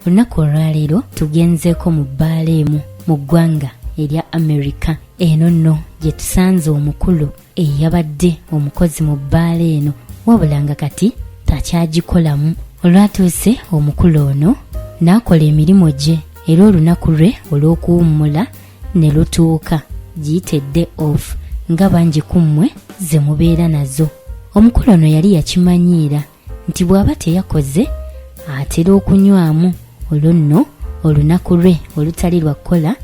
Lunaku olwaleero tugenzeeko mu bbaala emu mu ggwanga erya Amerika. Eno nno gye tusanze omukulu eyabadde omukozi mu bbaala eno, wabula nga kati takyagikolamu. Olwatuuse omukulu ono n'akola emirimu gye era olunaku lwe olw'okuwummula ne lutuuka. Giyitedde off nga bangi ku mmwe ze mubeera nazo. Omukulu ono yali yakimanyiira nti bw'aba teyakoze atera okunywamu. Olwo nno olunaku lwe olutali lwa kukola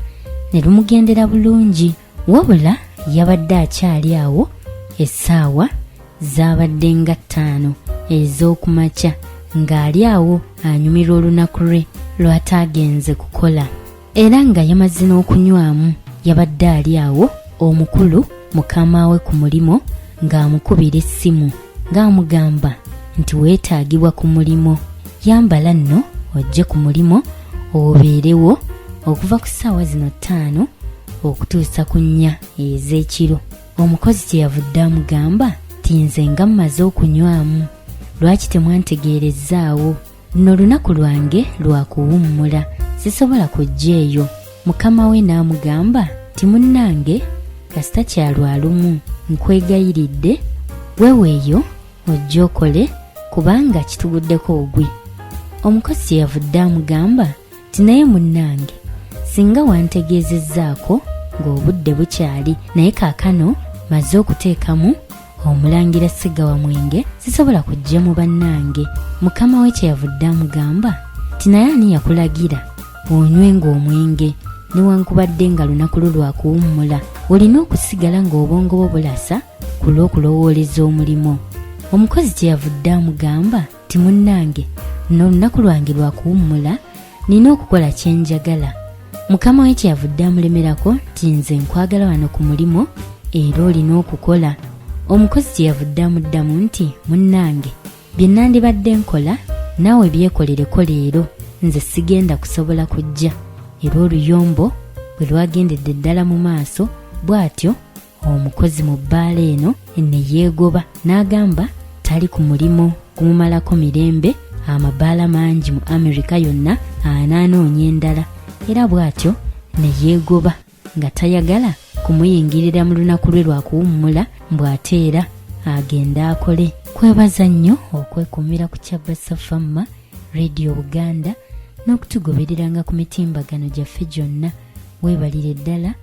ne lumugendera bulungi, wabula yabadde akyali awo essaawa zaabadde nga 5 ez'okumakya ng'ali awo anyumirwa olunaku lwe lw'ataagenze kukola. Era nga yamaze n'okunywamu, yabadde ali awo omukulu mukama we ku mulimo ng'amukubira essimu ng'amugamba nti weetaagibwa ku mulimo, yambala nno ojje ku mulimo obeerewo okuva ku ssaawa zino 5 okutuusa ku 4 ez'ekiro. Omukozi kyeyavudde amugamba ti nze nga mmaze okunywamu, lwaki temwantegeerezaawo? Nno olunaku lwange lwa kuwummula, sisobola kujja eyo. Mukama we n'amugamba ti munnange, kasita kyalwa lumu, nkwegayiridde weweeyo ojje okole kubanga kituguddeko ogwi. Omukozi kyeyavudde amugamba ti naye munnange, singa wantegeezezzaako ng'obudde bukyali, naye kaakano maze okuteekamu omulangira Ssegawa Mwenge, sisobola kujja mu bannange. Mukama we kyeyavudde amugamba ti naye ani yakulagira onywenga omwenge newankubadde nga lunaku lwo lwa kuwummula? Olina okusigala ng'obwongo bwo bulasa ku lw'okulowooleza omulimo. Omukozi kyeyavudde amugamba ti munnange, n'olunaku lwange lwa kuwummula, nina okukola kye njagala. Mukama we kyeyavudde amulemerako ti nze nkwagala wano ku mulimo era olina okukola. Omukozi kyeyavudde amuddamu nti munnange, bye nandibadde nkola naawe byekolereko leero, nze sigenda kusobola kujja. Era oluyombo bwe lwagendedde ddala mu maaso, bw'atyo omukozi mu bbaala eno ne yeegoba n'agamba tali ku mulimo kumumalako mirembe. Amabaala mangi mu Amerika yonna anaanoonya endala, era bw'atyo ne yeegoba nga tayagala kumuyingirira mu lunaku lwe lwa kuwummula mbw'ate era agenda akole. Kwebaza nnyo okwekumira ku Kyabasa Famma Radio Buganda n'okutugobereranga ku mitimbagano gyaffe gyonna. Weebalire ddala,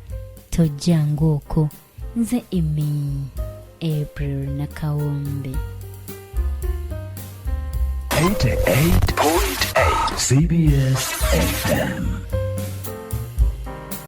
tojjanga okwo. Nze Emmy April Nakawombe. 88.8 CBS FM.